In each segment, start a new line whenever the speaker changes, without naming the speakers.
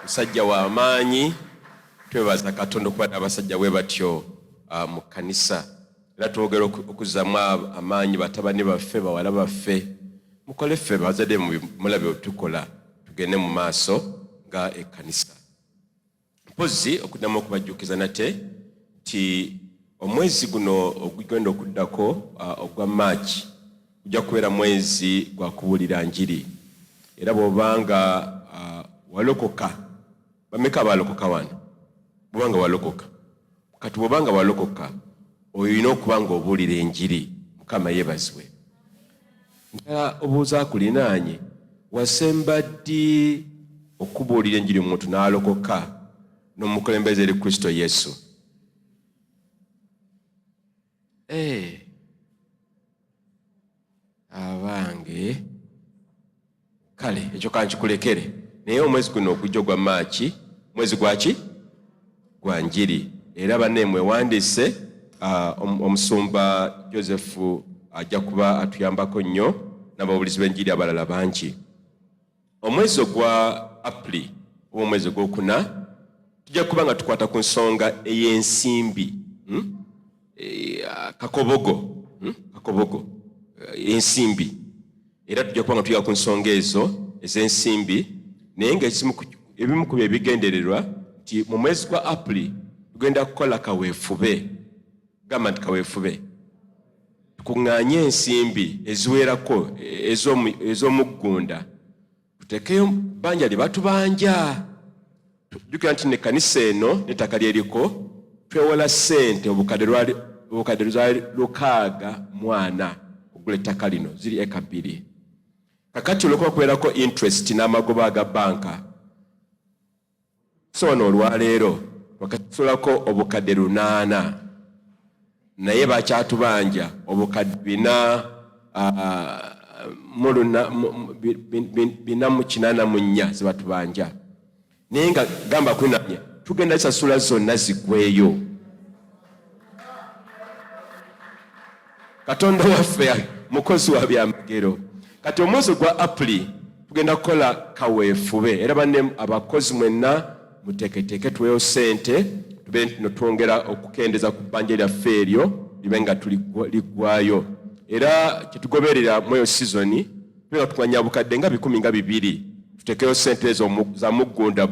musajja wa amaanyi twebaza Katonda okuba abasajja bwe batyo mu kanisa era twogera okuzzamu amaanyi batabani baffe bawala baffe mukole ffe bazadde mulabe otukola tugende mu maaso nga ekkanisa mpozi okuddamu okubajjukiza nate nti omwezi guno ogugenda okuddako ogwa March ujja kubeera mwezi gwa kubuulira njiri era bw'obanga walokoka bameka balokoka wano bw'obanga walokoka kati bw'obanga walokoka oyina okuba ng'obuulira enjiri Mukama yeebazibwe nga obuuza kulinaanye wasemba ddi okubuulira enjiri omuntu n'alokoka n'omukulembeze eri Kristo Yesu abange kale ekyo kankikulekere naye omwezi guno okujja gwa Maachi mwezi gwaki gwa njiri era banne mwewandiise omusumba Joseph ajja kuba atuyambako nnyo n'ababuulizi b'enjiri abalala bangi omwezi ogwa April oba omwezi ogwokuna tujja kuba nga tukwata ku nsonga ey'ensimbi kakobogo ensimbi era tujja kuba nga tuyiga ku nsonga ezo ez'ensimbi naye nga ebimu ku byebigendererwa nti mu mwezi gwa April tugenda kukola kaweefube gamba nti kaweefube tukuŋŋaanye ensimbi eziwerako ez'omuggunda tutekeyo bbanja lye batubanja tujjukira nti n'ekkanisa eno n'ettaka lyeriko twewola ssente obukadde lwali 640 okugula ettaka lino ziri eka 2 kakati olwokuba kubeerako interest n'amagoba aga banka so wano olwaleero wakatusulako obukadde 800 naye bakyatubanja obukadde 484 zebatubanja naye nga gamba kunanya tugenda zisasula zonna zigweyo Katonda waffe mukozi wa byamagero kati omwezi gwa April tugenda kukola kaweefube era banne abakozi mwenna muteeketeeke tuweeyo ssente tube nti twongera okukendeza ku bbanja lyaffe eryo libe nga tuliggwayo era kyetugoberera mweyo sizoni tube nga tukwanya bukadde nga 12 tuteekeyo ssente ezo za muggunda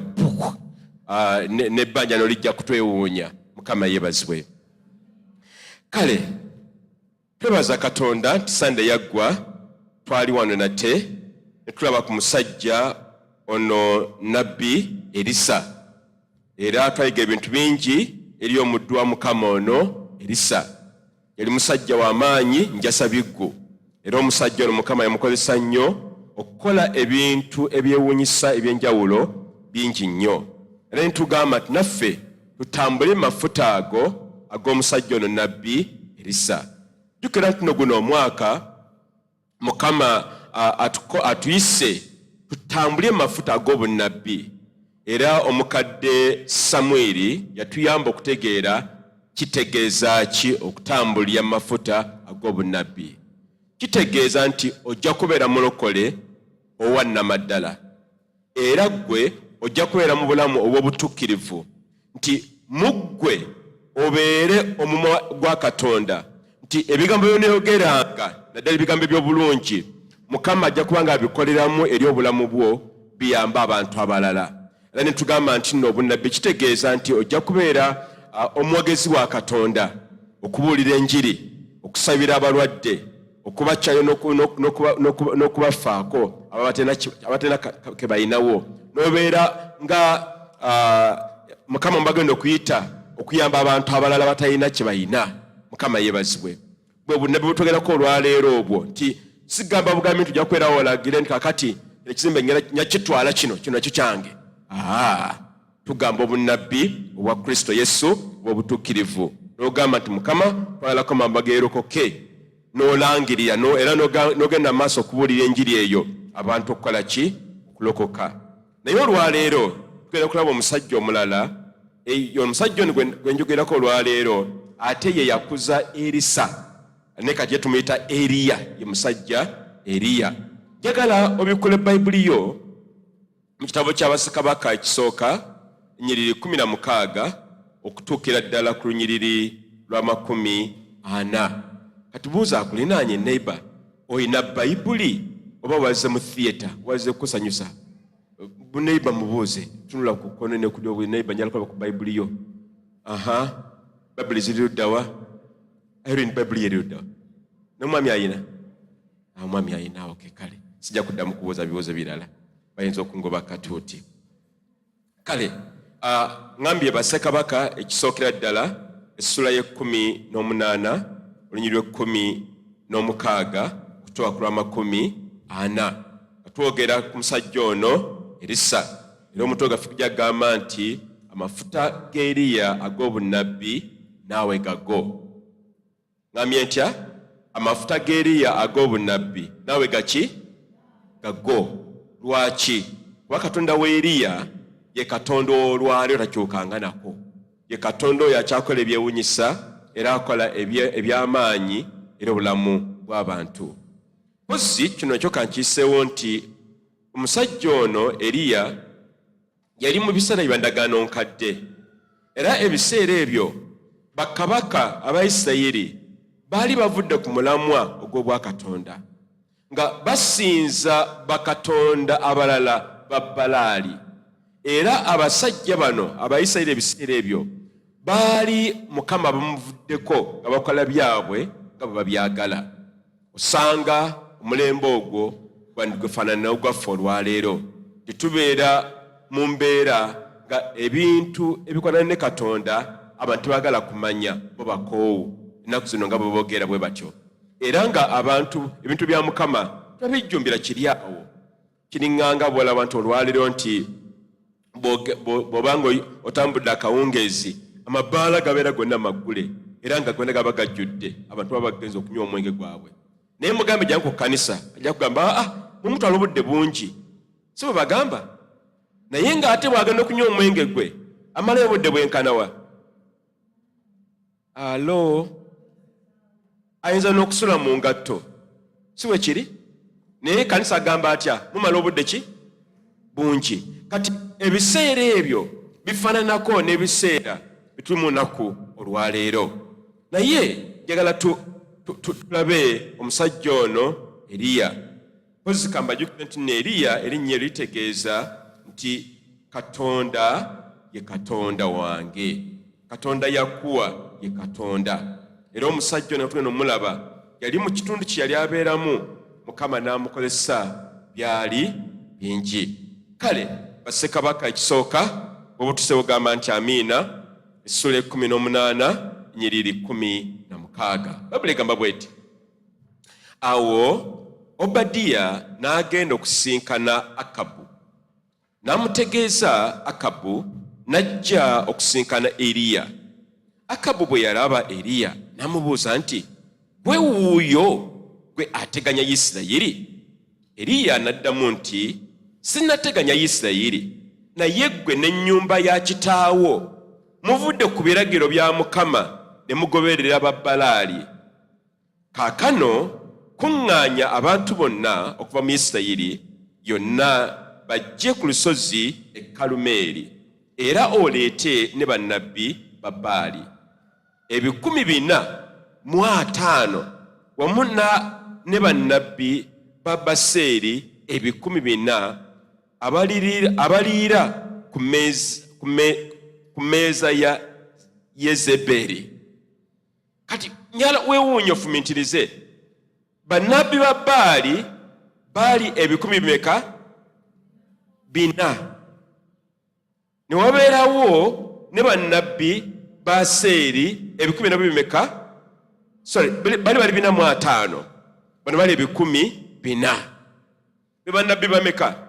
n'ebbanja nolijja kutwewuunya Mukama yeebazibwe kale twebaza Katonda nti Sande yaggwa twali wano nate ne tulaba ku musajja ono nabbi Erisa era twayiga ebintu bingi eri omuddu wa Mukama ono Erisa yali musajja w'amaanyi njasa biggu era omusajja ono Mukama yamukozesa nnyo okukola ebintu ebyewuunyisa eby'enjawulo bingi nnyo era nitugamba nti naffe tutambule mafuta ago ag'omusajja ono nabbi Erisa jjukira nti guno omwaka Mukama atuyise tutambule mafuta ag'obunnabbi era omukadde Samwiri yatuyamba okutegeera kitegeeza ki okutambulira mafuta ag'obunnabbi kitegeeza nti ojja kubeera mulokole owa nnamaddala era gwe ojja kubeera mu bulamu obw'obutuukirivu nti muggwe obeere omumwa gwa Katonda nti ebigambo byoneyogeranga naddala ebigambo eby'obulungi Mukama ajja kuba nga abikoleramu eri obulamu bwo biyamba abantu abalala era ne tugamba nti nno obunnabbi kitegeeza nti ojja kubeera omwogezi wa Katonda okubuulira enjiri okusabira abalwadde okubacyayo n'okubafaako abatalina ke balinawo n'obeera nga Mukama mbagenda okuyita okuyamba abantu abalala batalina kye balina Mukama yeebazibwe bwe bunnabbi butogerako olwaleero obwo nti sigamba bugambi nti ojja kubeerawo olagire nti kakati ekizimbe nyakitwala kino nakyo kyange tugamba obunnabbi obwa Kristo Yesu obw'obutuukirivu n'ogamba nti Mukama twalako mambageerokoke n'olangirira era n'ogenda maaso okubuulira enjiri eyo abantu okukola ki okulokoka naye olwaleero tugenda kulaba omusajja omulala omusajja ono gwe njogerako olwaleero ate ye yakuza Erisa ne kati tumuyita Eriya ye musajja Eriya njagala obikule Bayibuli yo mu kitabo ky'Abassekabaka ekisooka ennyiriri 16 okutuukira ddala ku lunyiriri lwa 40. Kati buuza akulinaanye neighbor, oyina Bayibuli oba wazze mu theatre wazze kusanyusa? Neighbor mubuuze, tunula ku kkono ne ku ddyo, neighbor njala kulaba ku Bayibuli yo. Bayibuli ziri luddawa? Irene, Bayibuli eri luddawa? N'omwami ayina? Omwami ayina, okay, kale sijja kuddamu kubuuza bibuuzo birala, bayinza okungoba katuuti. Kale ngambye Bassekabaka ekisookera ddala essula ye-18 olunyiriri lwe-16 okutuuka ku lwa 40. Twogera ku musajja ono Erisa, era omutwe gaffe gujja gamba nti amafuta g'Eriya ag'obunnabbi naawe gago. Ngambye ntya? Amafuta g'Eriya ag'obunnabbi naawe gaki? Gago. Lwaki? Kuba Katonda w'Eriya ye Katonda olwaleero takyukanga nako. Ye Katonda oyo akyakola ebyewuunyisa era akola eby'amaanyi era obulamu bw'abantu. Pozi kino ekyo kankiiseewo nti omusajja ono Eriya yali mu biseera bya ndagaano nkadde, era ebiseera ebyo bakabaka aba Isirayiri baali bavudde ku mulamwa ogw'obwakatonda nga basinza bakatonda abalala ba Balaali. Era abasajja bano Abayisirayiri ebiseera ebyo baali Mukama bamuvuddeko nga bakola byabwe nga bwe babyagala. Osanga omulembe ogwo gwefaanana n'ogwaffe olwaleero. Tetubeera mu mbeera nga ebintu ebikolana ne Katonda abantu baagala kumanya bo bakoowu. Ennaku zino nga bwe boogera bwe batyo. Era nga abantu ebintu bya Mukama tebijjumbira kiri awo. Kiriŋŋanga bw'olaba nti olwaleero nti bw'obanga otambudde akawungeezi amabbaala gabeera gonna maggule era nga gonna gaba gajjudde, abantu baba bagenza okunywa omwenge gwabwe. Naye mugambe jangu ku kkanisa ajja kugamba mumutwala obudde bungi, si bwe bagamba. Naye ng'ate bw'agenda okunywa omwenge gwe amalayo obudde bwenkanawa. Ayinza n'okusula mu ngatto, si bwe kiri? Naye kanisa agamba atya? Mumala obudde ki? Bungi. Kati ebiseera ebyo bifaananako n'ebiseera bituli mu nnaku olwaleero. Naye njagala tulabe omusajja ono Eriya. Pozi kambajjukire nti ne Eriya erinnya eritegeeza nti Katonda ye Katonda wange. Katonda yakuwa ye Katonda. Era omusajja ono tugenda omulaba yali mu kitundu kye yali abeeramu, Mukama n'amukozesa byali bingi. Kale Bassekabaka ekisooka obutuse bugamba nti Amiina essula 18 ennyiriri 16. Bayibuli egamba bw'eti: awo Obadiya n'agenda okusisinkana Akabu, n'amutegeeza Akabu, n'ajja okusinkana Eriya. Akabu bwe yalaba Eriya n'amubuuza nti, gwe wuuyo gwe ateganya Isirayiri? Eriya n'addamu nti, sinnateganya Isirayiri, naye ggwe n'ennyumba ya kitaawo muvudde ku biragiro bya Mukama ne mugoberera Babbalaali. Kaakano kuŋŋaanya abantu bonna okuva mu Isirayiri yonna bajje ku lusozi e Kalumeeri, era oleete ne bannabbi ba Baali 450 wamu ne bannabbi ba Baseeri 400 abaliira ku mmeeza ya Yezeberi. Kati nyala weewuunya ofumintirize, bannabbi ba Baali baali 400 ne wabeerawo ne bannabbi ba Seeri 200. Bali 450, bano bali 400. Be bannabbi bameka?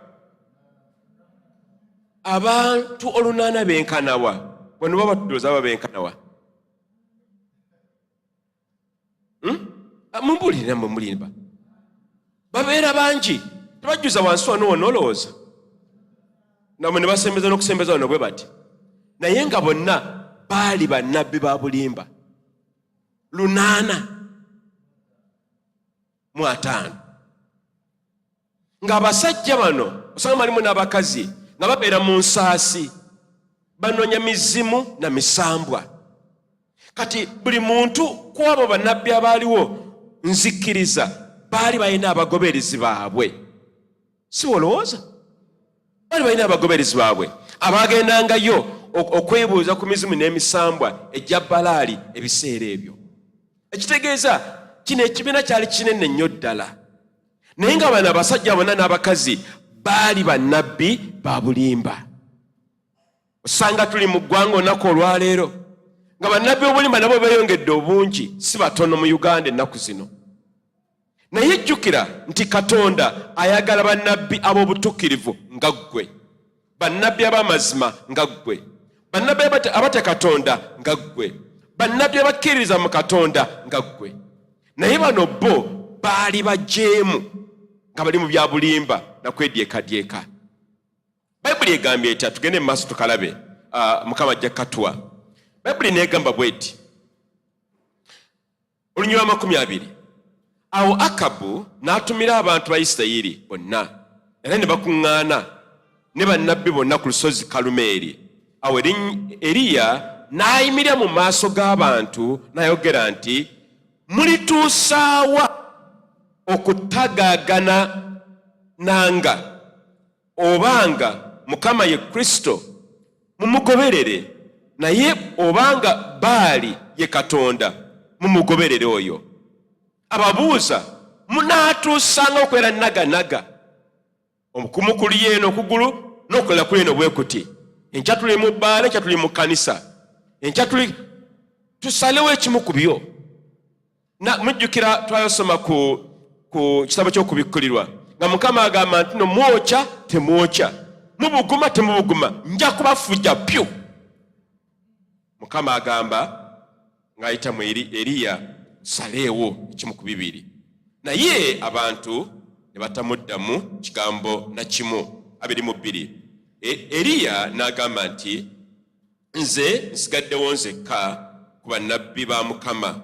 Abantu 800 benkanawa. Bano baba tudooza baba benkanawa. Mumbulirimba babeera bangi, tebajjuza wansi wano wonna namwe ne basembeza n'okusembeza wano bwe bati. Naye nga bonna baali bannabbi ba bulimba 850. Ng'abasajja bano osanga malimu n'abakazi nga babeera mu nsaasi banoonya mizimu na misambwa. Kati buli muntu ku abo bannabbi abaaliwo nzikiriza baali balina abagoberezi baabwe. Si wolowooza? Baali balina abagoberezi baabwe abaagendangayo okwebuuza ku mizimu n'emisambwa ejja Balaali ebiseera ebyo. Ekitegeeza kino ekibiina kyali kinene nnyo ddala. Naye nga bano abasajja bonna n'abakazi baali bannabbi ba bulimba. Osanga tuli mu ggwanga olunaku olwaleero nga bannabbi obulimba nabo beeyongedde obungi, si batono mu Uganda ennaku zino. Naye jjukira nti Katonda ayagala bannabbi ab'obutuukirivu nga ggwe, bannabbi ab'amazima nga ggwe, bannabbi abatya Katonda nga ggwe, bannabbi abakkiririza mu Katonda nga ggwe. Naye bano bo baali bajeemu nga bali mu bya bulimba na kweddyekadyeka. Bayibuli egambye etya, tugende mu maaso tukalabe, Mukama ajja katuwa. Bayibuli neegamba bw'eti, olunyirwa 20, awo Akabu n'atumira abantu ba Isirayiri bonna era ne bakuŋŋaana ne bannabbi bonna ku lusozi Kalumeeri. Awo Eriya n'ayimirira mu maaso g'abantu n'ayogera nti, mulituusaawa okutagaagana nanga obanga Mukama ye Kristo mumugoberere, naye obanga Baali ye Katonda mumugoberere oyo. Ababuuza, munaatuusanga okwera naganaga omukumu kuli yeeno okugulu n'okulala kuli yeeno bwe kuti. Enkya tuli mu bbaala, enkya tuli mu kkanisa, enkya tuli tusalewo ekimu ku byo. Mujjukira twayosoma ku kitabo ky'okubikkulirwa nga Mukama agamba nti no mwokya temwokya, mubuguma temubuguma, nja kubafujja pyu. Mukama agamba ng'ayita mu Eriya, saleewo ekimu ku bibiri. Naye abantu ne batamuddamu kigambo na kimu. 22 Eriya n'agamba nti, nze nsigaddewo nzekka ku bannabbi ba Mukama,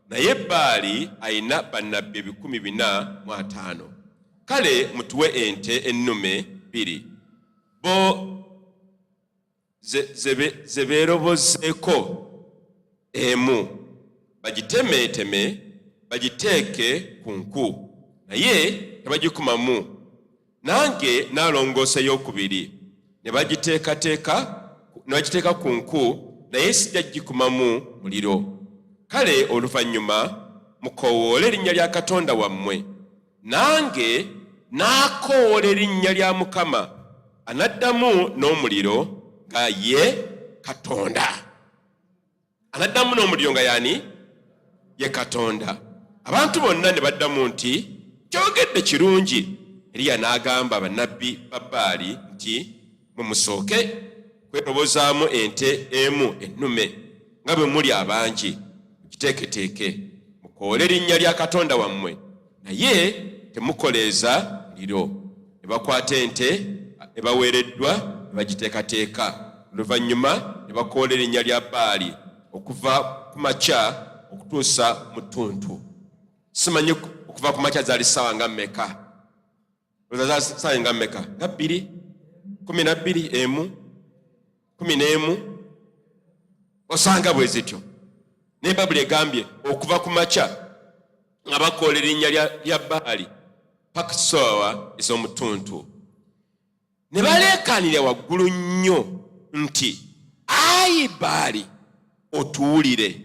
naye Baali ayina bannabbi 450. Kale mutuwe ente ennume 2 bo zebeerobozeeko emu, bagitemeeteme bagiteeke ku nku, naye tebagikumamu. Nange naalongoosa ey'okubiri, ne bagiteeka ku nku, naye sijja gikumamu muliro. Kale oluvannyuma mukoowoole erinnya lya Katonda wammwe, nange n'akoowoola erinnya lya Mukama, anaddamu n'omuliro nga ye Katonda. Anaddamu n'omuliro nga yani ye Katonda. Abantu bonna ne baddamu nti, kyogedde kirungi. Eriya n'agamba bannabbi ba Baali nti, mumusooke kwerobozaamu ente emu ennume nga bwe muli abangi, mugiteeketeeke, mukoole erinnya lya Katonda wammwe, naye temukoleeza muliro. Ne bakwata ente ebaweereddwa ne bagiteekateeka. Oluvannyuma ne bakoola erinnya lya Baali okuva ku makya okutuusa mu ttuntu. Simanyi okuva ku makya zaali ssaawa nga mmeka? Ssaawa nga mmeka? Nga 2, 12, emu, 11. Osanga bwe zityo. Naye Bayibuli egambye okuva ku makya nga bakoola erinnya lya Baali paka ssaawa ez'omu ttuntu. Ne baleekaanira waggulu nnyo nti, ayi Baali otuwulire.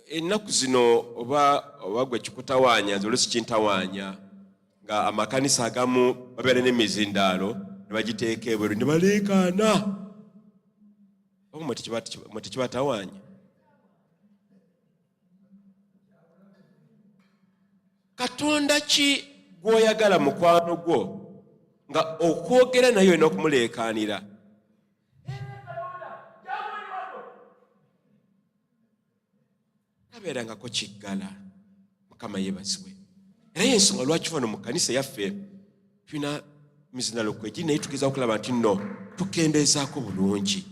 Ennaku zino oba gwe kikutawaanya, nze oluusi kintawaanya, nga amakanisa agamu babeera n'emizindaalo ne bagiteeka ebweru ne baleekaana. Mwe tekibatawaanya? Katonda ki gw'oyagala mukwano gwo nga okwogera naye olina okumuleekaanira? Tabeerangako kiggala. Mukama yeebazibwe. Era y'ensonga lwaki wano mu kkanisa yaffe tulina mizindaalo kwegiri, naye tugeza okulaba nti nno tukendeezaako bulungi.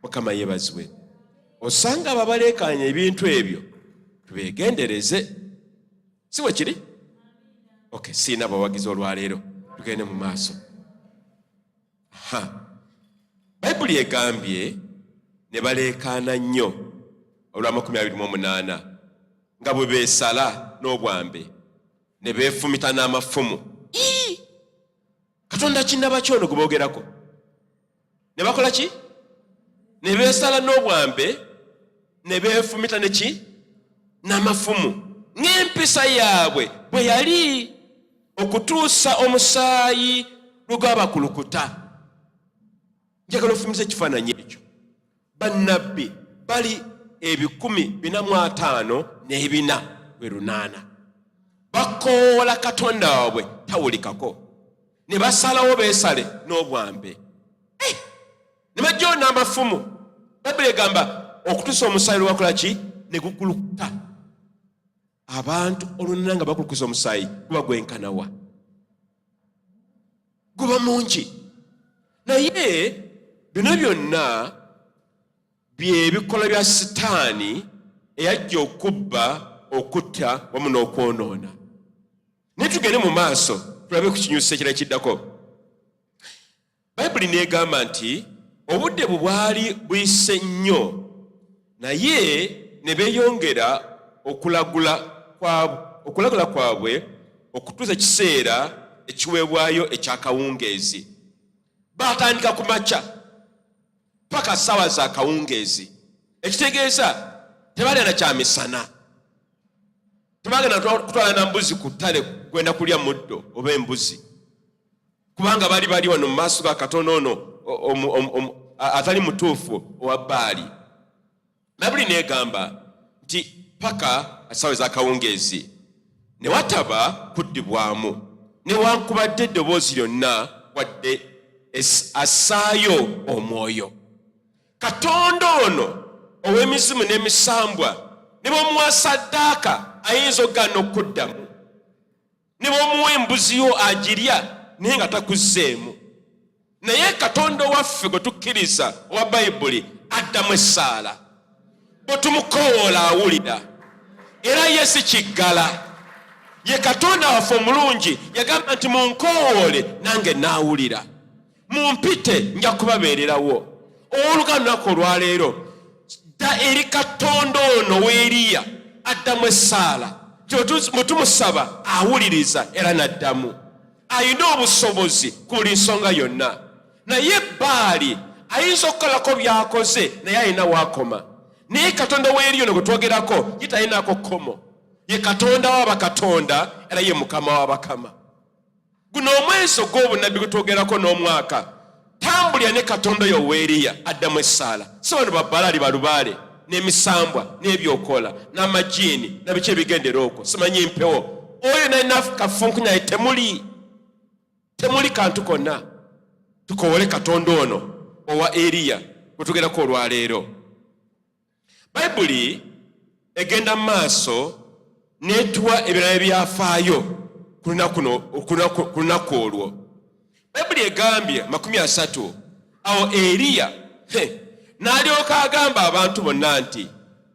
Mukama yeebazibwe. Osanga ababaleekaanya ebintu ebyo tubeegendereze. Si bwe kiri? Okay, siina bawagizi olwaleero. Tugende mu maaso. Bayibuli egambye ne baleekaana nnyo olwa 28 nga bwe beesala n'obwambe ne beefumita n'amafumu. Katonda kinnaba kyono gwe boogerako ne bakola ki? Ne beesala n'obwambe ne beefumita neki? N'amafumu. Ng'empisa yaabwe bwe yali okutuusa omusaayi lugabakulukuta. Njagala ofumise ekifaananyi ekyo. Bannabbi bali 454 bakoola Katonda waabwe tawulikako. Ne basalawo beesale n'obwambe. Ne bajjawo n'amafumu. Bayibuli egamba okutuusa omusaayi lwakola ki? Ne gukulukuta. Abantu olunana nga bakulukuza omusaayi guba gwenkanawa, guba mungi. Naye bino byonna by'ebikola bya Sitaani eyajja okubba, okutta wamu n'okwonoona. Naye tugende mu maaso tulabe ku kinyusi ekirala kiddako. Bayibuli neegamba nti obudde bwe bwali buyise nnyo, naye ne beeyongera okulagula kwabwe okutuusa ekiseera ekiweebwayo ekyakawungeezi. Baatandika ku makya paka ssaawa za kawungeezi. Ekitegeeza tebalya na kyamisana, tebagenda kutwala na mbuzi ku ttale kwenda kulya muddo oba embuzi, kubanga bali wano mu maaso ga Katonda ono atali mutuufu owa Baali. Bayibuli neegamba nti paka ssaawa za kawungeezi ne wataba kuddibwamu newankubadde eddoboozi lyonna wadde assaayo omwoyo. Katonda ono ow'emizimu n'emisambwa ne bw'omuwa ssaddaaka ayinza okugaana okuddamu, ne bw'omuwa embuzi yo agirya naye nga takuzzeemu. Naye Katonda owaffe gwe tukkiriza owa Bayibuli addamu essaala. Bwe tumukoowoola awulira, era ye si kiggala. Ye Katonda waffe omulungi yagamba nti munkowoole nange naawulira, mumpite nja kubabeererawo. Olunaku olwaleero dda eri Katonda ono w'Eriya addamu essaala. Bwe tumusaba awuliriza era n'addamu. Ayina obusobozi ku buli nsonga yonna. Naye Baali ayinza okukolako byakoze naye ayina waakoma. Naye Katonda w'Eriya ono gwe twogerako ye talinaako kkomo. Ye Katonda w'abakatonda era ye Mukama w'abakama. Guno omwezi ogw'obunabbi gwe twogerako n'omwaka, tambulira ne Katonda oyo w'Eriya addamu essaala. Si bano babbalaali balubaale n'emisambwa n'ebyokola n'amajiini na biki ebigendera okwo, simanyi mpewo. Oyo nalina kafunkunya temuli kantu konna. Tukoowole Katonda ono owa Eriya gwe twogerako olwaleero. Bayibuli egenda mu maaso n'etuwa ebirala ebyafaayo ku lunaku olwo. Bayibuli egambye 30 awo Eriya n'alyoka agamba abantu bonna nti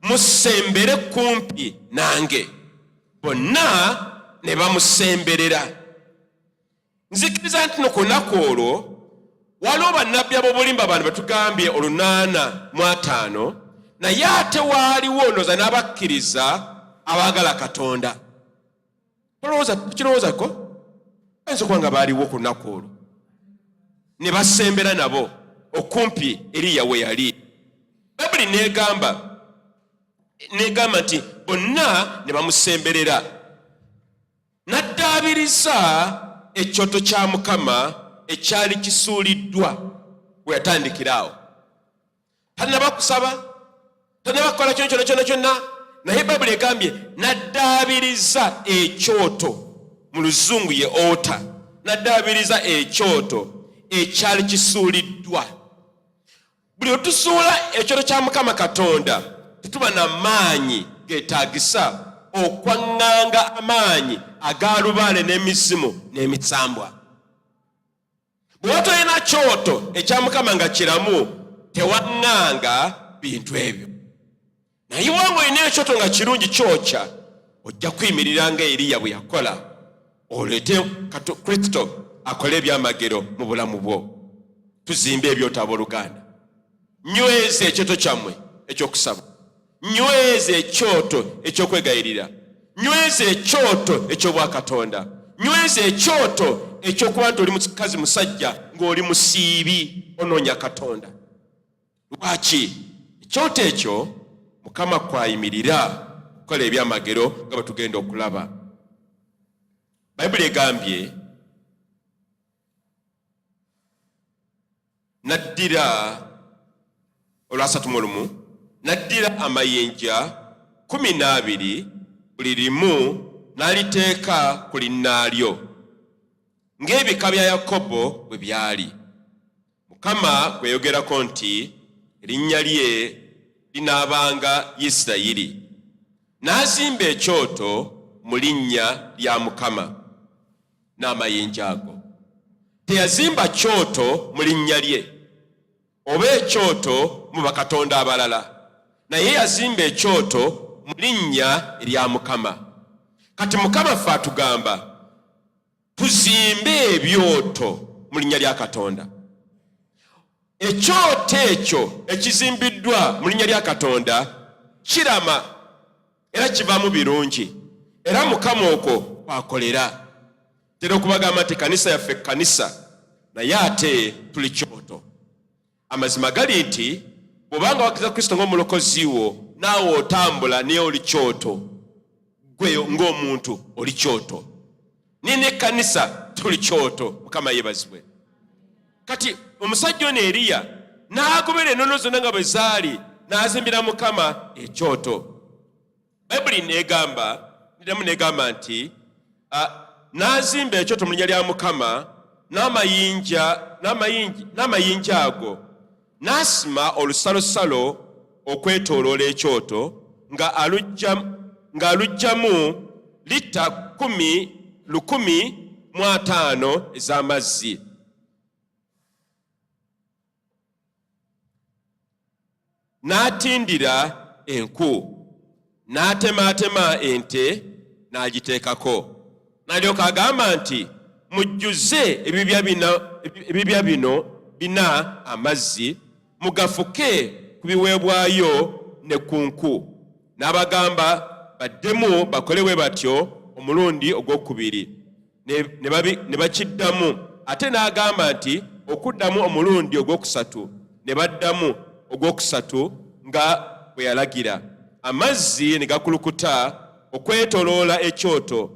musembere kumpi nange. Bonna ne bamusemberera. Nzikiriza nti ku lunaku olwo waliwo bannabbi ab'obulimba bano betugambye 805, naye ate waaliwo ndowooza n'abakkiriza abaagala Katonda. Tukirowoozako ayinza okuba nga baaliwo ku lunaku olwo ne basembera nabo okumpi Eriya we yali. Bayibuli neegamba nti bonna ne bamusemberera. N'addaabiriza ekyoto kya Mukama ekyali kisuuliddwa we yatandikira awo. Tanaba kusaba, tanaba kukola kyonna. Naye Bayibuli egambye n'addaabiriza ekyoto, mu luzungu ye altar. N'addaabiriza ekyoto ekyali kisuuliddwa. Buli otusuula ekyoto kya Mukama Katonda tetuba na maanyi geetaagisa okwaŋŋanga amaanyi aga lubaale n'emizimu n'emisambwa. Bwe tolina kyoto ekya Mukama nga kiramu tewaŋŋanga bintu ebyo. Naye wanga olina ekyoto nga kirungi kyokya, ojja kuyimirira nga Eriya bwe yakola, oleete Kristo akole ebyamagero mu bulamu bwo. tuzimbe ebyoto abooluganda. Nyweza ekyoto kyammwe ekyokusaba, nyweza ekyoto ekyokwegayirira, nyweza ekyoto eky'obwakatonda, nyweza ekyoto ekyokuba nti oli mukazi musajja ng'oli musiibi onoonya Katonda. Lwaki? Ekyoto ekyo Mukama kwayimirira okukola ebyamagero nga bwe tugenda okulaba. Bayibuli egambye naddira amayinja 12 buli limu n'aliteeka ku linnaalyo ng'ebika bya Yakobo bwe byali. Mukama kweyogerako nti erinnya lye linaabanga Isirayiri. N'azimba ekyoto mu linnya lya Mukama n'amayinja ago. Teyazimba kyoto mu linnya lye oba ekyoto mu bakatonda abalala, naye yazimba ekyoto mu linnya lya Mukama. Kati Mukama ffe atugamba tuzimbe ebyoto mu linnya lya Katonda. Ekyoto ekyo ekizimbiddwa mu linnya lya Katonda kirama era kivaamu birungi, era Mukama okwo kwakolera. Tera okubagamba nti kanisa yaffe kanisa naye ate tuli kyoto. Amazima gali nti bw'obanga wakkiriza Kristo ng'omulokozi wo naawe otambula naye oli kyoto, gwe ng'omuntu oli kyoto. Ne kanisa tuli kyoto. Mukama yeebazibwe. Kati omusajja ono Eriya n'agobera ennono zonna nga bwe zaali n'azimbira Mukama ekyoto. Bayibuli negamba nti n'azimba ekyoto mu linnya lya Mukama n'amayinja ago, n'asima olusalosalo okwetooloola ekyoto nga aluggyamu lita 1,015 ez'amazzi. N'atindira enku, n'atemaatema ente n'agiteekako. N'alyoka agamba nti mujjuze ebibya bino bina amazzi, mugafuke ku biweebwayo ne ku nku. N'abagamba baddemu bakole bwe batyo omulundi ogwokubiri, ne bakiddamu. Ate n'agamba nti okuddamu omulundi ogwokusatu ne baddamu ogwokusatu nga bwe yalagira. Amazzi ne gakulukuta okwetooloola ekyoto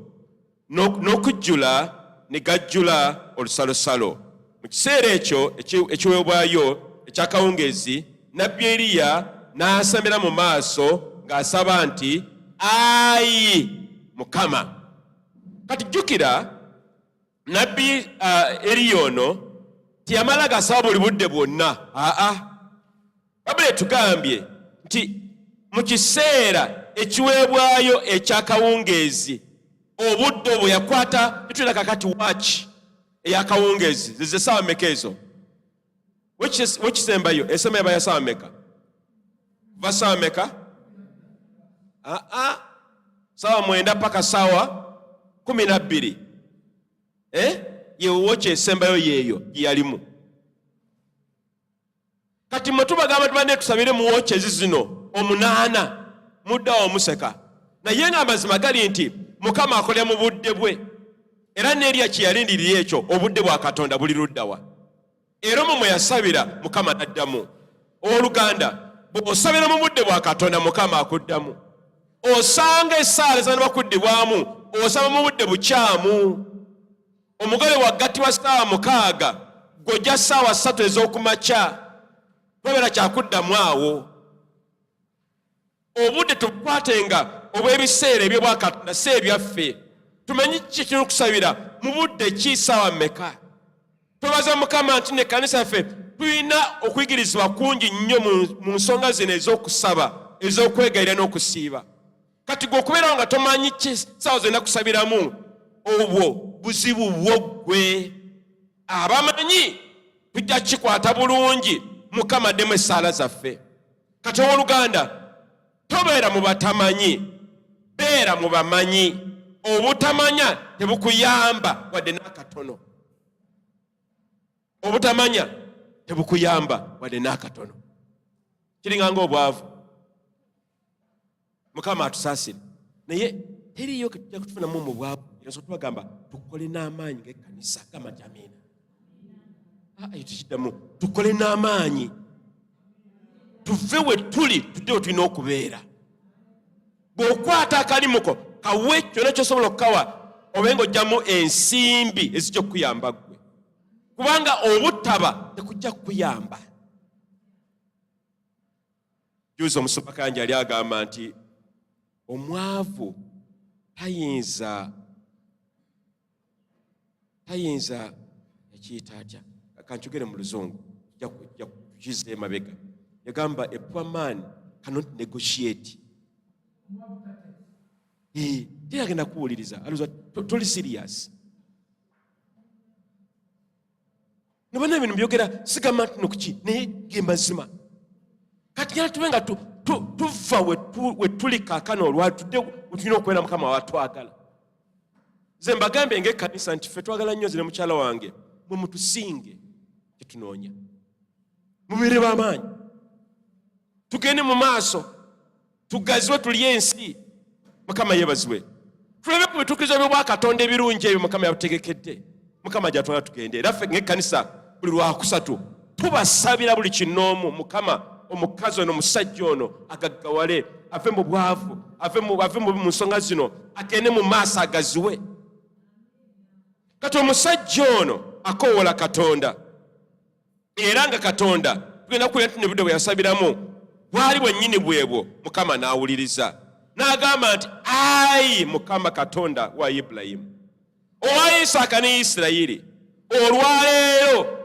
n'okujjula ne gajjula olusalosalo. Mu kiseera ekyo ekiweebwayo ekyakawungeezi, nnabbi Eriya n'asambira mu maaso ng'asaba nti ayi Mukama. Kati jjukira nnabbi Eriya ono tiyamala gasaba buli budde bwonna. Babule tugambye nti mu kiseera ekiweebwayo ekyakawungeezi obudde obwo yakwata etwera kakati waki eyakawungeezi zize ssaawa mmeka ezo? Wekisembayo esema yaba ya ssaawa mmeka? Va ssaawa mmeka? Ssaawa 9 paka ssaawa 12. Yewoki esembayo yeeyo gyeyalimu. Kati mwe tubagamba tubane tusabire mu wochezi zino 8 muddawo omuseka, naye nga amazima gali nti Mukama akolera mu budde bwe, era n'Eriya kyeyalindirira ekyo obudde bwa Katonda buli luddawa. Era mwe yasabira Mukama n'addamu. Oluganda bw'osabira mu budde bwa Katonda Mukama akuddamu. Osanga essaala zana bakuddibwamu osaba mu budde bukyamu. Omugole waggati wa ssaawa 6 gojja ssaawa 3 ez'okumakya tobera kyakuddamu awo. Obudde tubukwatenga obw'ebiseera eby'obwa Katonda si ebyaffe. Tumanyi kiki kirina okusabira mu budde ki ssaawa mmeka. Twebaza Mukama nti ne kanisa yaffe tulina okuyigirizibwa kungi nnyo mu nsonga zino ez'okusaba, ez'okwegayirira n'okusiiba. Kati gwe okubeerawo nga tomanyi ki ssaawa zonna kusabiramu, obwo buzibu bwo ggwe. Abamanyi tujja kikwata bulungi Mukama addemu essaala zaffe. Kati owooluganda tobeera mu batamanyi, beera mu bamanyi. Obutamanya tebukuyamba wadde n'akatono. Obutamanya tebukuyamba wadde n'akatono. Kiringanga obwavu. Mukama atusaasire. Naye teriyo ketujja kutufunamu mu bwavu. Era so tubagamba tukole n'amaanyi ng'ekkanisa. Gamba nti amiina. Tukiddamu tukole n'amaanyi. Tuve we tuli tudde we tulina okubeera. Bw'okwata akalimuko kawe kyonna ky'osobola okukawa obenga ojjamu ensimbi ezijja okukuyamba ggwe. Kubanga obutaba tekujja kukuyamba. Juuzi omusumba Kanja yali agamba nti omwavu tayinza ekiyita atya kankyogere mu luzungu kujja kukiza emabega. Yagamba a poor man cannot negotiate. Teyagenda kuwuliriza aluza toli serious. Nobana ebintu byogera sigamba nti nokuki naye ge mazima. Kati yala tubenga tuva we tuli kaakano olwatudde tulina okubeera Mukama watwagala. Nze mbagambe ng'ekkanisa nti ffe twagala nnyo zire mukyala wange mwe mutusinge kyetunoonya. Mubeere b'amaanyi. Tugende mu maaso. Tugaziwe tulye ensi. Mukama yeebazibwe. Tulebe ku bituukirizo by'Obwakatonda ebirungi ebyo Mukama yabutegekedde. Mukama gy'atwala tugende. Era ffe ng'ekkanisa buli Lwakusatu tubasabira buli kinoomu Mukama omukazi ono omusajja ono agaggawale ave mu bwavu ave mu nsonga zino agende mu maaso agaziwe. Kati omusajja ono akoowola Katonda era nga Katonda tugenda kulya nti nebudde bwe yasabiramu bwali bwennyini bwebwo Mukama n'awuliriza n'agamba nti ayi Mukama Katonda wa Ibulayimu owa Isaaka ne Isirayiri olwaleero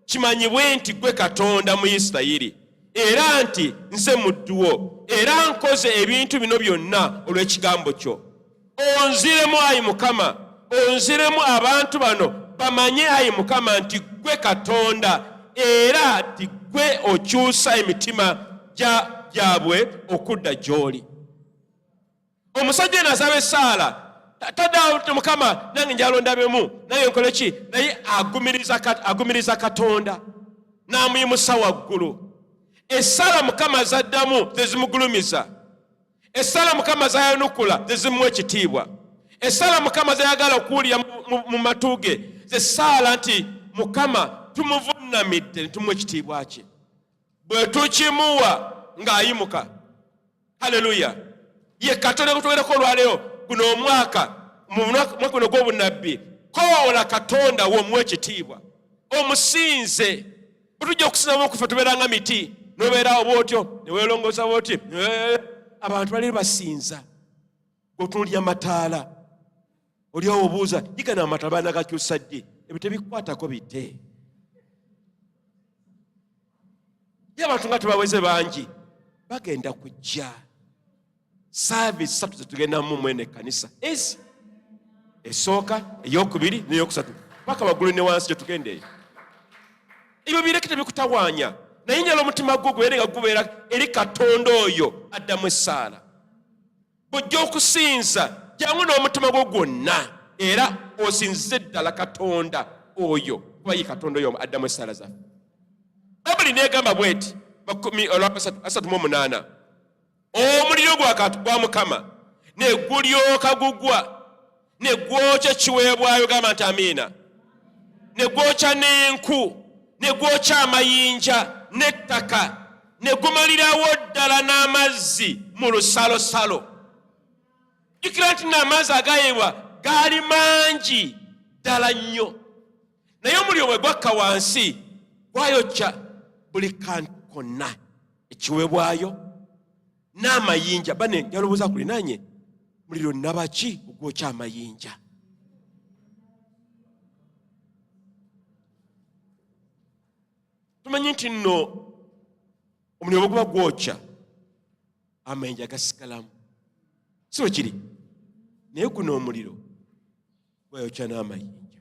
kimanyibwe nti gwe Katonda mu Isirayiri era nti nze mudduwo era nkoze ebintu bino byonna olw'ekigambo kyo. Onziremu ayi Mukama, onziremu abantu bano bamanye ayi Mukama nti gwe Katonda era nti gwe okyusa emitima gyabwe okudda gy'oli. Omusajja n'asaba Saala taddawo nti Mukama nange njalo ndabemu naye nkole ki naye agumiriza Katonda n'amuyimusa waggulu. Essala Mukama zaddamu tezimugulumiza. Essala Mukama zayanukula tezimuwa ekitiibwa. Essala Mukama zayagala okuwulira mu matu ge ze Saala nti Mukama tumuvunnamidde ne tumuwa ekitiibwa kye. Bwe tukimuwa ng'ayimuka. Haleluya. Ye Katonda gutugerako olwaleero guno omwaka mu mwaka guno gw'obunnabbi koola Katonda w'omuwa ekitiibwa omusinze. Butujja okusinzamu okufa tubeeranga miti nobeerawo bw'otyo ne weerongoosa bw'oti abantu bali basinza. Gwotunuulira amataala oliawo obuuza yigana amataala baana gakyusa ddi ebyo tebikwatako bite. Ye abantu nga tebaweze bangi bagenda kujja saavisi 3 zetugendamu mwene ekkanisa ezi esooka ey'okubiri n'ey'okusatu paka waggulu ne wansi gye tugendeeyo. Ebyo bireke tebikutawaanya naye njala omutima gwo gubeere nga gubeera eri Katonda oyo addamu Essaala. Bw'ojja okusinza jangu n'omutima gwo gwonna era osinzize ddala Katonda oyo kuba ye Katonda oyo addamu Essaala zaffe. Bayibuli n'egamba bw'eti 38 omuliro gwa Mukama ne gulyoka gugwa ne gwokya ekiweebwayo gamba nti amiina ne gwokya n'enku ne gwokya amayinja n'ettaka ne gumalirawo ddala n'amazzi mu lusalosalo. Jjukira nti n'amazzi agayibwa gaali mangi ddala nnyo naye omuliro bwe gwakka wansi gwayokya buli kantu konna ekiweebwayo n'amayinja. Bane njalobuuza kulinaanye muliro nabaki ogwokya amayinja? Tumanyi nti nno omuliro bwe guba gwokya amayinja gasigalamu si bwe kiri naye guno omuliro gwayokya n'amayinja.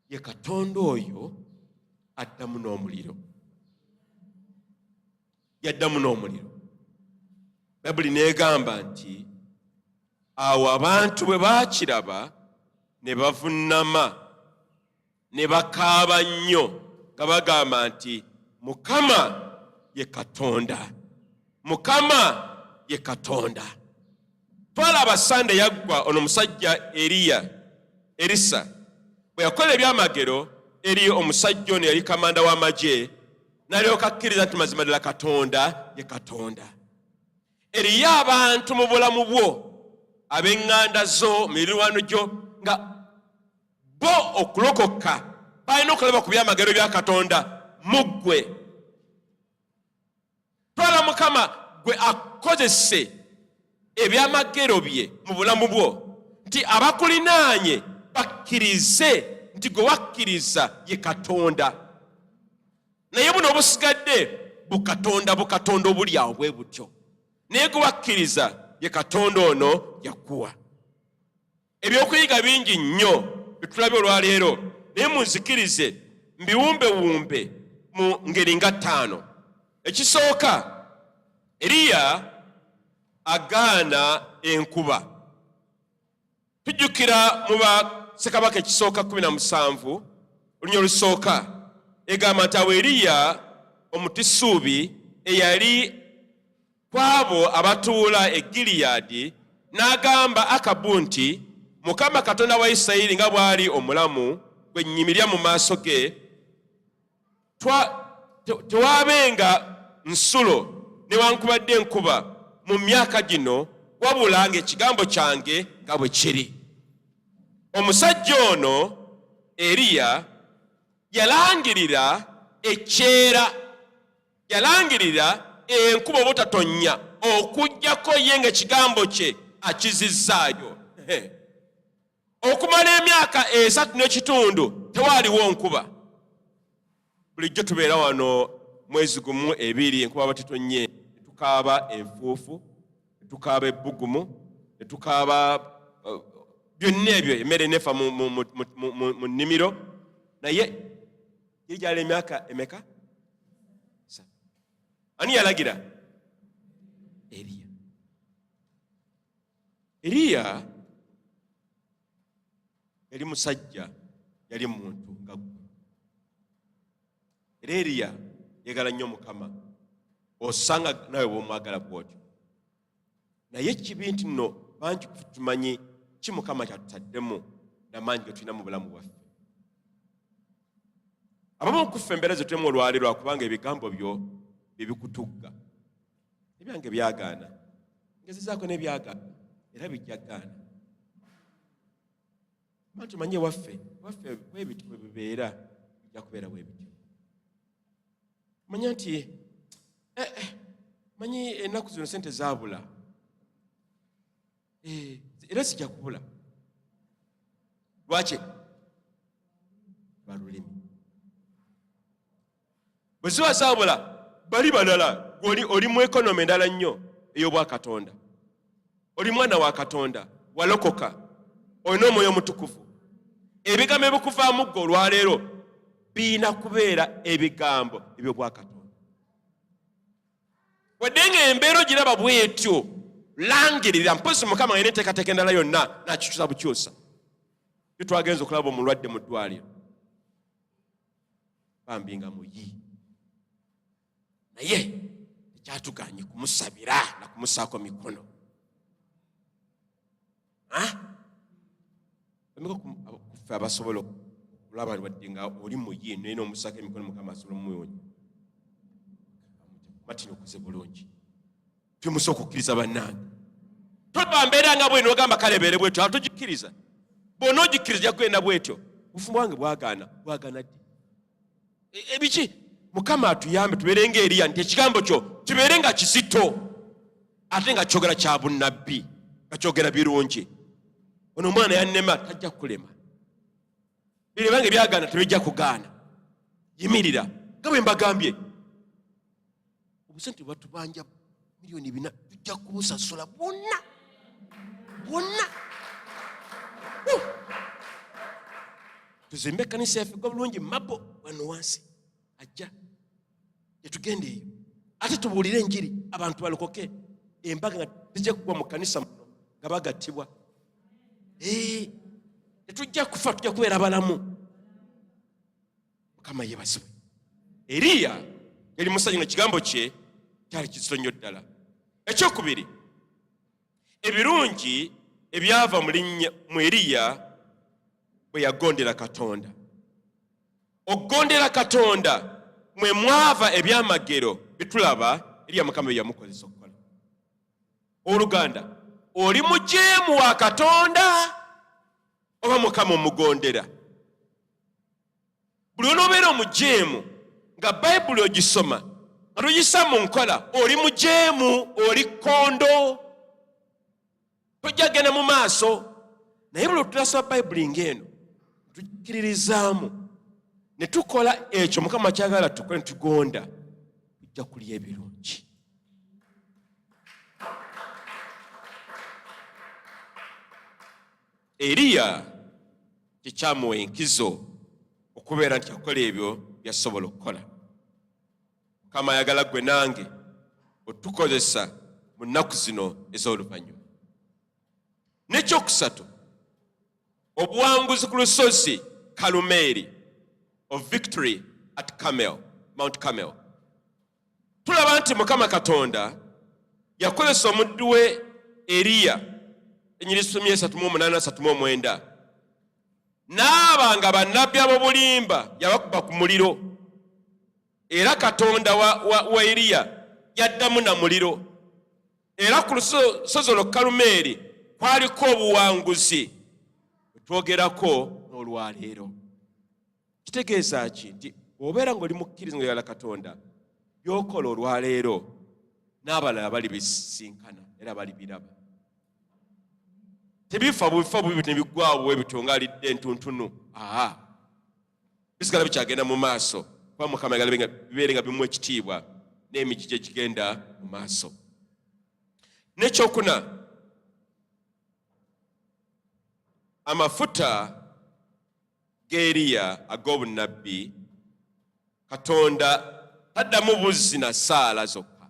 Ye Katonda oyo addamu n'omuliro. Yaddamu n'omuliro. Bayibuli n'egamba nti awo abantu bwe baakiraba ne bavunnama ne bakaaba nnyo nga bagamba nti Mukama ye Katonda, Mukama ye Katonda. Twalaba Sande yaggwa ono musajja Erisa bwe yakola ebyamagero eri omusajja ono yali kamanda w'amagye, n'alyoka akkiriza nti mazima ddala Katonda ye Katonda. Eriyo abantu mu bulamu bwo, ab'eŋŋanda zo, mirirwano gyo, nga bo okulokoka balina okulaba ku byamagero bya Katonda mu ggwe. Twala Mukama gwe akozese ebyamagero bye mu bulamu bwo, nti abakulinaanye bakkirize nti gwe wakkiriza ye Katonda. Naye buno obusigadde bukatonda obuli awo bwe butyo, naye gwe wakkiriza ye Katonda ono yakuwa. Ebyokuyiga bingi nnyo bitulabye olwaleero, naye munzikirize mbiwumbewumbe mu ngeri nga 5. Ekisooka, Eriya agaana enkuba. Tujjukira mu Ssekabaka ekisooka 17 olunya olusooka egamba nti awo Eriya omutisuubi eyali kwabo abatuula e Giliyadi n'agamba Akabu nti, Mukama Katonda wa Isirayiri nga bw'ali omulamu gwe nnyimirya mu maaso ge, tewaabenga nsulo newankubadde enkuba mu myaka gino, wabula ng'ekigambo kyange nga bwe kiri. Omusajja ono Eriya yalangirira ekyeera, yalangirira enkuba obutatonnya okuggyako ye ng'ekigambo kye akizizzaayo. Okumala emyaka 3.5 tewaaliwo nkuba. Bulijjo tubeera wano mwezi gumu 2 enkuba batitonye, tukaaba enfuufu, tukaaba ebbugumu, tukaaba byonna ebyo emmere nefa mu nnimiro. Naye yijala emyaka emeka? Ani yalagira? Eriya. Eriya yali musajja, yali muntu nga gwe. Eriya yagala nnyo Mukama, osanga nawe bw'omwagala bw'otyo. Naye ekibi nti nno bangi tumanyi ki Mukama kyatutaddemu n'amaanyi ge tulina mu bulamu bwaffe. Abamu kuffe embeera ze tulemu olwaleero kubanga ebigambo byo bye bikutugga. Ebyange byagaana, ngezezaako n'ebyagaana era bijja gaana. Abantu manye waffe bwebityo bwe bibeera, bijja kubeera bwebityo. Manya nti manyi ennaku zino sente zaabula, era zijja kubula. Lwaki? Balulimi. Bwe ziba zaabula, bali balala oli mu ekonomi endala nnyo ey'obwakatonda, oli mwana wa Katonda, walokoka, olina omwoyo omutukuvu, ebigambo ebikuvaamu ggwe olwaleero biina kubeera ebigambo eby'obwakatonda. Wadde ng'embeera ogiraba bw'etyo, langirira, mpozi Mukama alina enteekateeka endala yonna n'akikyusa bukyusa. Byo twagenza okulaba omulwadde mu ddwaliro, bambi nga muyi, naye tekyatuganye kumusabira na kumusaako mikono. Kuffe abasobola okulaba wadde nga oli muyi naye n'omusaako emikono, Mukama asobola omumuwonya. Matini okuze bulungi, tumusooka okukkiriza bannange. Toba mbeera nga bweno ogamba kale beere bwetyo, atugikkiriza. Bw'ona ogikkiriza kugenda bwetyo, obufumbo bwange bwagaana ddi? Ebiki? Mukama atuyambe tubeere nga Eriya, nti ekigambo kyo kibeere nga kizito ate nga kyogera kya bunnabbi, nga kyogera birungi. Ono omwana yannema tajja kulema. Birebange byagaana tebijja kugaana. Yimirira nga bwe mbagambye, obusente batubanja milioni 4 tujja kubusasula bwonna. Tuzimbe ekkanisa yaffe gwa bulungi mabo wano wansi, ajja yetugende eyo ate tubuulire enjiri abantu balokoke, embaga nga tujja kugwa mu kkanisa muno nga bagattibwa. Tetujja kufa, tujja kubeera balamu. Mukama yebazibwe. Eriya yali musajja nga kigambo kye kyali kizito nnyo ddala. Ekyokubiri, ebirungi ebyava mu Eriya bwe yagondera Katonda. Okugondera Katonda mwe mwava ebyamagero bitulaba Eriya Mukama bye yamukozesa okukola. Oluganda, oli mujeemu wa Katonda oba Mukama omugondera? Buli onobeera omujeemu nga Bayibuli ogisoma nga togissa mu nkola, oli mujeemu, oli kkondo, tojja genda mu maaso. Naye buli tutasoma Bayibuli ng'eno tukkiririzaamu ne tukola ekyo Mukama kyagala tukole, ne tugonda, tujja kulya ebirungi. Eriya kyekyamuwa enkizo okubeera nti akola ebyo byasobola okukola. Mukama ayagala gwe nange otukozesa mu nnaku zino ez'oluvannyuma. N'ekyokusatu, obuwanguzi ku lusozi Kalumeeri, of victory at Carmel, Mount Carmel. Tulaba nti Mukama Katonda yakozesa omuddu we Eriya, ennyiriri 3:8-39, n'abanga bannabbi ab'obulimba yabakuba ku muliro, era Katonda wa Eriya yaddamu na muliro. Era ku lusozi olwo Kalumeeri kwaliko obuwanguzi bwetwogerako n'olwaleero. Kitegeeza ki? Nti obeera ng'oli mukkiriza nga yala Katonda, by'okola olwaleero n'abalala bali bisisinkana era bali biraba. Tebifa bubi nebiggwawo ebityo nga alidde entuntunu. Bisigala bikyagenda mu maaso, kuba Mukama yagala bibeere nga bimuwa ekitiibwa n'emigi gye gigenda mu maaso. N'ekyokuna, amafuta g'Eriya ag'obunnabbi, Katonda taddamu buzzi na ssaala zokka,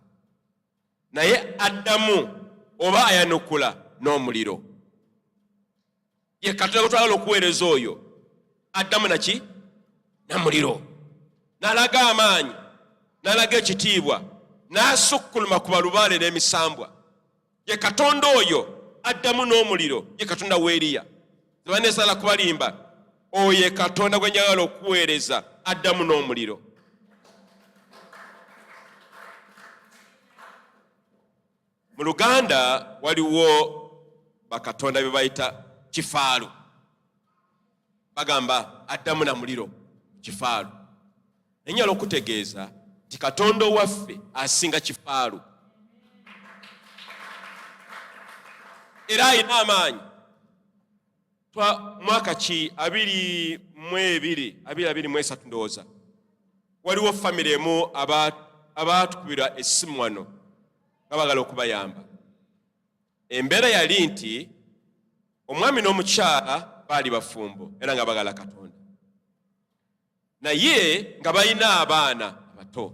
naye addamu oba ayanukula n'omuliro. Ye Katonda gwetwagala okuweereza oyo addamu naki? Na muliro. N'alaga amaanyi, n'alaga ekitiibwa, n'asukkuluma ku balubaale n'emisambwa. Ye Katonda oyo addamu n'omuliro, ye Katonda wa Eriya. Tebaneesala kubalimba, oyo ye Katonda gwe njagala okuweereza addamu n'omuliro. Mu Luganda waliwo bakatonda bye bayita kifaalu. Bagamba addamu na muliro kifaalu. Nenyala okutegeeza nti Katonda waffe asinga kifaalu. Era ayina amaanyi. Mwaka ki 2023 ndowooza, waliwo famire emu abaatukubirwa essimu wano nga bagala okubayamba. Embeera yali nti omwami n'omukyala baali bafumbo era nga bagala Katonda, naye nga balina abaana abato.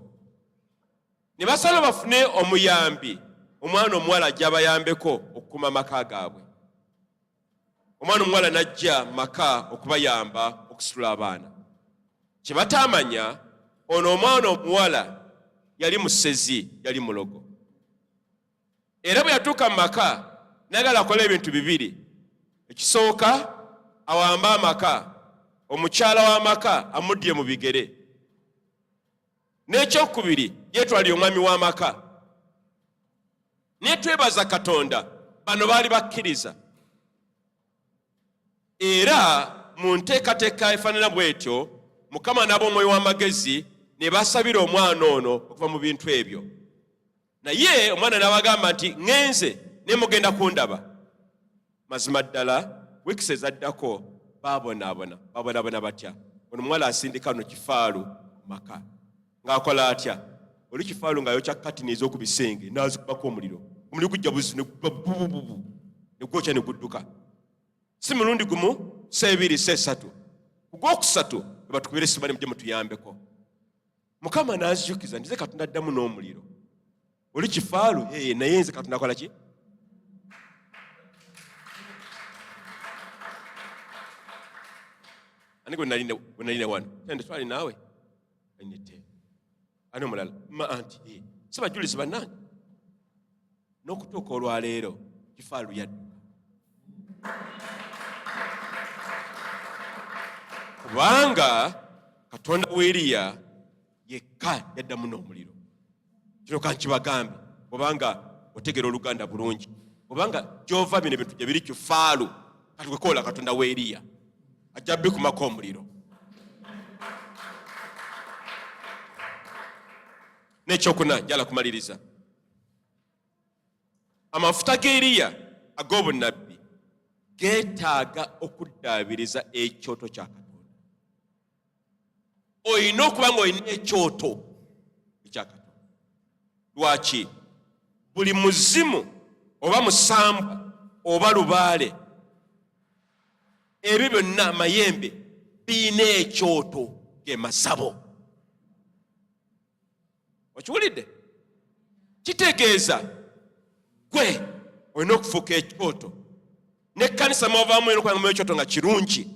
Ne basala bafune omuyambi, omwana omuwala ajja abayambeko okukuuma amaka gaabwe. Omwana omuwala n'ajja maka okubayamba okusitula abaana. Kye bataamanya, ono omwana omuwala yali musezi, yali mulogo. Era bwe yatuuka mu maka n'ayagala akola ebintu bibiri. Ekisooka, awambe amaka, omukyala w'amaka amuddire mu bigere. N'ekyokubiri, yeetwalire omwami w'amaka. Naye twebaza Katonda, bano baali bakkiriza. Era mu nteekateeka efaanana bw'etyo, Mukama n'ab'omwoyo w'amagezi ne basabira omwana ono okuva mu bintu ebyo. Naye omwana n'abagamba nti ŋŋenze ne mugenda kundaba. Mazima ddala, wiikisi ezaddako babonaabona batya. Ono omuwala asindika no kifaalu ku maka. Ng'akola atya? Oli kifaalu ng'ayokya katini ez'oku bisenge n'azikubako omuliro. Omuliro gujja buzi ne bubububu ne gwokya ne gudduka. Si mulundi gumu, se ebiri, se esatu. Ku gwokusatu ne batukubira essimu ne mujje mutuyambeko. Mukama n'azijukiza nti nze Katonda addamu n'omuliro. Oli kifaalu, naye nze Katonda akola ki? Ani gwe nalina wano? Twali naawe. anete ani omulala ma anti sibajulizi bannange n'okutuuka olwaleero kifaalu yadduka kubanga Katonda w'Eriya yekka yaddamu n'omuliro. Kino kankibagambe obanga otegera Oluganda bulungi, obanga gy'ova bino ebintu gye biri kifaalu kati wekola Katonda w'Eriya ajja bikumako omuliro. N'ekyokuna njala kumaliriza, amafuta g'Eriya ag'obunnabbi geetaaga okuddaabiriza ekyoto kya Katonda. Oyina okuba ng'olina ekyoto ekya Katonda. Lwaki? Buli muzimu oba musamba oba lubaale, ebyo byonna amayembe birina ekyoto ge masabo. Okiwulidde? Kitegeeza gwe olina okufuuka ekyoto, n'ekkanisa mwavaamu olina okuba ekyoto nga kirungi.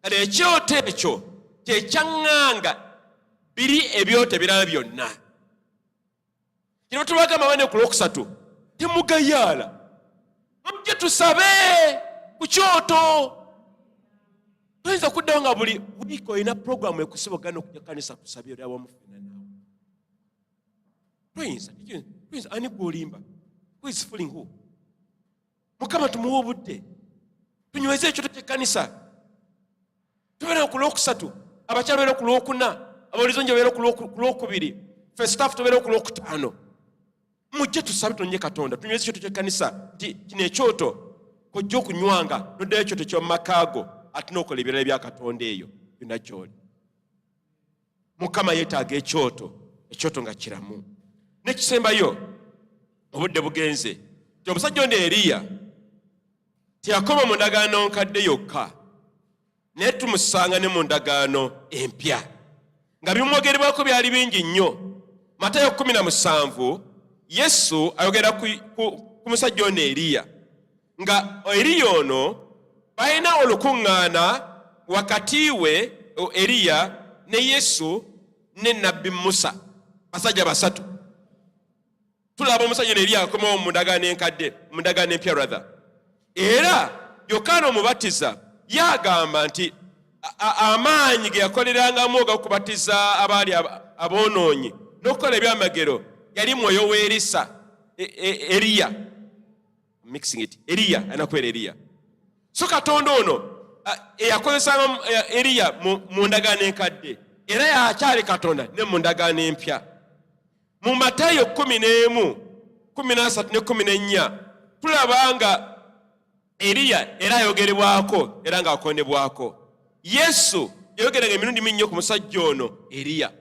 Kale ekyoto ekyo kyekyaŋŋanga biri ebyoto ebirala byonna. Kino tubagamba bane ku Lwokusatu, temugayaala, mujje tusabe ku kyoto. Toyinza kuddayo nga buli wiiki olina puroguramu ekusibagana okujja kkanisa tusabye oli awamu ffenna naawe. Toyinza ani gw'olimba? Who is fooling who? Mukama tumuwe obudde tunyweze ekyoto ky'ekkanisa. Tubeera ku Lwokusatu, abakyala beera ku Lwokuna, abawulizonje beera ku Lwokubiri, ffe staff tubeera ku Lwokutaano. Mujje tusabe tonye Katonda tunyweze ekyoto ky'ekkanisa nti kino ekyoto kojja okunywanga noddayo ekyoto ky'omu makaago ate n'okola ebirala bya Katonda eyo byonna gy'oli. Mukama yeetaaga ekyoto nga kiramu. N'ekisembayo obudde bugenze nti omusajja ono Eriya teyakoma mu ndagaano nkadde yokka, naye tumusanga ne mu ndagaano empya nga bimwogerebwako byali bingi nnyo. Matayo 17 Yesu ayogera ku musajja ono Eriya, nga Eriya ono balina olukuŋŋaana wakati we Eriya ne Yesu ne Nabbi Musa, basajja basatu. Tulaba omusajja Eriya akomawo mu ndagaano enkadde, mu ndagaano empya rather. Era Yokaana Omubatiza yagamba nti amaanyi ge yakolerangamu ag'okubatiza abaali aboonoonyi n'okukola ebyamagero yali mwoyo w'Erisa, Eriya, mixing it, Eriya anakwera Eriya. So Katonda ono eyakozesanga Eriya mu ndagaano enkadde era yakyali Katonda ne mu ndagaano empya. Mu Matayo 11, 13 ne 14 tulaba nga Eriya era ayogerebwako era ng'akondebwako. Yesu yayogeranga emirundi mingi ku musajja ono Eriya.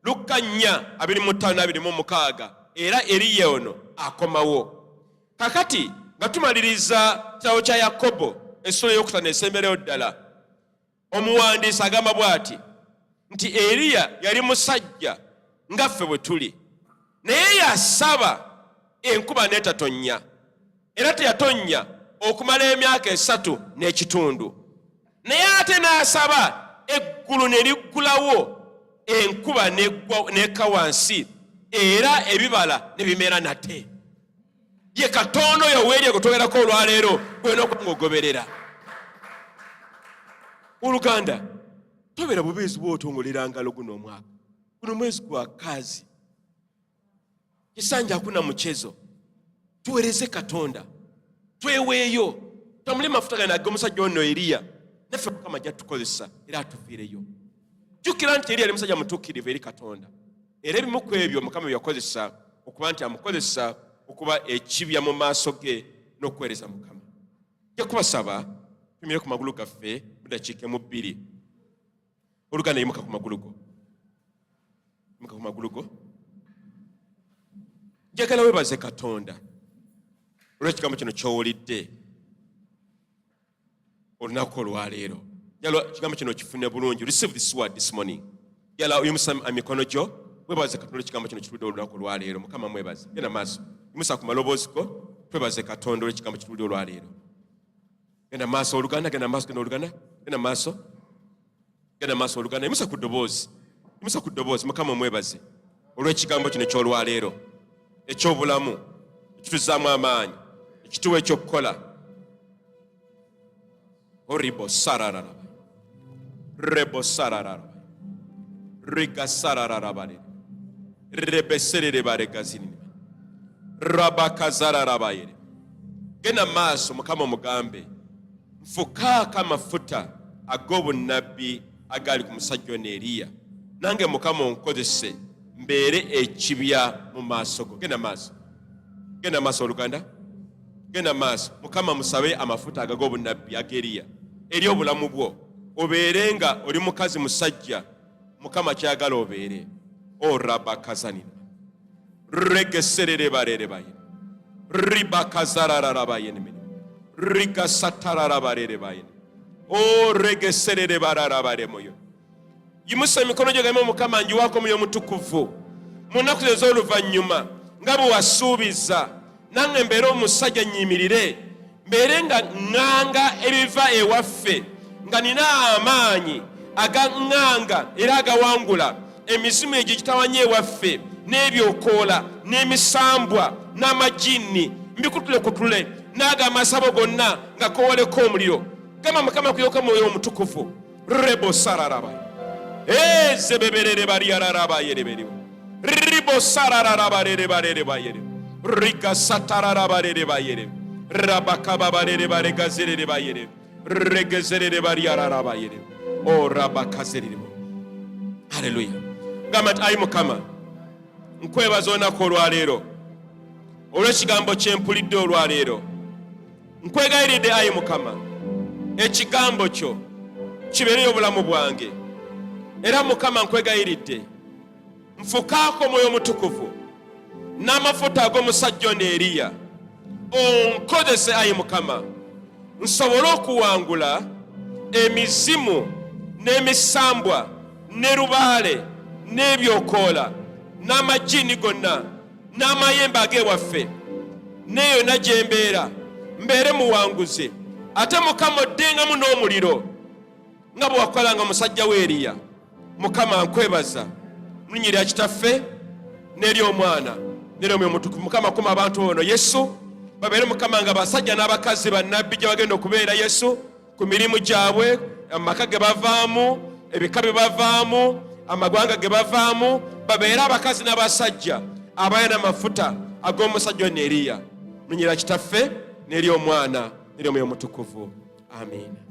Luka 4:25-26 era Eriya ono akomawo. Kakati nga tumaliriza kitabo kya Yakobo essula ey'okutaano esembereyo ddala, omuwandiisi agamba bw'ati nti Eriya yali musajja nga ffe bwe tuli, naye yasaba enkuba n'etatonnya, era teyatonnya okumala emyaka 3 n'ekitundu. Naye ate n'asaba eggulu ne liggulawo, enkuba n'ekka wansi, era ebibala ne bimera nate. Ye Katonda oyo w'Eriya gwe twogerako olwaleero gwena okuba ng'ogoberera. Oluganda tobeera bubeezi bw'otongolera ngalo guno omwaka, guno mwezi gwa kazi, kisanja hakuna mchezo. Tuwereze Katonda, tweweeyo, tamule mafuta gana omusajja ono Eriya naffe Mukama gy'atukozesa era atuviireyo. Jjukira nti Eriya yali musajja mutuukirivu eri Katonda, era ebimu ku ebyo Mukama byakozesa okuba nti amukozesa okuba ekibya mu maaso ge n'okuweereza Mukama. Nja kubasaba tumire ku magulu gaffe mu dakiika 2. Oluganda yimuka ku magulu go, yimuka ku magulu go. Njagala weebaze Katonda olw'ekigambo kino ky'owulidde olunaku olwaleero. Njagala ekigambo kino kifune bulungi. Receive this word this morning. Njagala oyimusa emikono gyo weebaze Katonda olw'ekigambo kino kitulidde olunaku olwaleero. Mukama mwebaze. Genda maaso. Yimusa ku maloboozi go twebaze Katonda olw'ekigambo kitulidde olwaleero. Genda maaso Oluganda, genda maaso, genda Oluganda, genda maaso. Genda maaso Oluganda. Yimusa ku ddoboozi. Musa ku ddoboozi. Mukama mwebaze olw'ekigambo kino eky'olwaleero eky'obulamu ekituzzaamu amaanyi ekituwa ekyokukola. Oribo sararara rebo sararara riga sararara rebeserere baregazini rabakazararabayere. Genda maaso Mukama mugambe nfukaako amafuta ag'obunnabbi agali ku musajja ono Eriya, nange Mukama onkozese mbeere ekibya mu maaso go. Genda maaso oluganda, genda maaso. Mukama musabe amafuta ag'obunnabbi ag'Eriya eri obulamu bwo, obeere nga oli mukazi musajja Mukama kyagala obeere. O rabakazanina regeserere barere baye ribakazarara baye rigasatarara barere baye o regeserere barara bare moyo. Yimusa emikono gyo gamba Mukama njiwaako Mwoyo Mutukuvu mu nnaku ez'oluvannyuma nga bwe wasuubiza, nange mbeere omusajja nnyimirire, mbeere nga ŋŋanga ebiva ewaffe, nga nina amaanyi agaŋŋanga era agawangula emizimu egyo gitawanye ewaffe, n'ebyokoola n'emisambwa n'amajini mbikutulekutule n'agamasabo gonna nga kooleko omuliro. Gamba Mukama kuyoka Mwoyo Mutukuvu rebo sararaba zebeberere bariyararaba yereberiwo ribo sarararaba rere bayere riga satararaba rere bayere rabakaba barere baregazerere bayere regezerere bariyararaba yere o rabakazerere. Haleluya. Gamba nti ayi Mukama nkwebaza olunaku olwaleero olw'ekigambo kye mpulidde olwaleero. Nkwegayiridde ayi Mukama ekigambo kyo kibeereye obulamu bwange, era Mukama nkwegayiridde nfukaako Mwoyo Mutukuvu n'amafuta ag'omusajja ono Eriya, onkozese ayi Mukama nsobole okuwangula emizimu n'emisambwa ne lubaale n'ebyokoola n'amajini gonna n'amayembe ag'ewaffe n'eyo na gye mbeere muwanguze. Ate Mukama oddengamu n'omuliro nga bwe wakolanga omusajja we Eriya. Mukama nkwebaza mu linnya lya Kitaffe n'ery'Omwana n'ery'Omwoyo Mutukuvu. Mukama kuma abantu ono Yesu babeere Mukama nga basajja n'abakazi bannabbi gye bagenda okubeera Yesu ku mirimu gyabwe, amaka ge bavaamu, ebika bye bavaamu, amagwanga ge bavaamu, babeere abakazi n'abasajja abalina amafuta ag'omusajja ono Eriya. Mu linnya lya Kitaffe n'ery'Omwana n'ery'Omwoyo Mutukuvu. Amiina.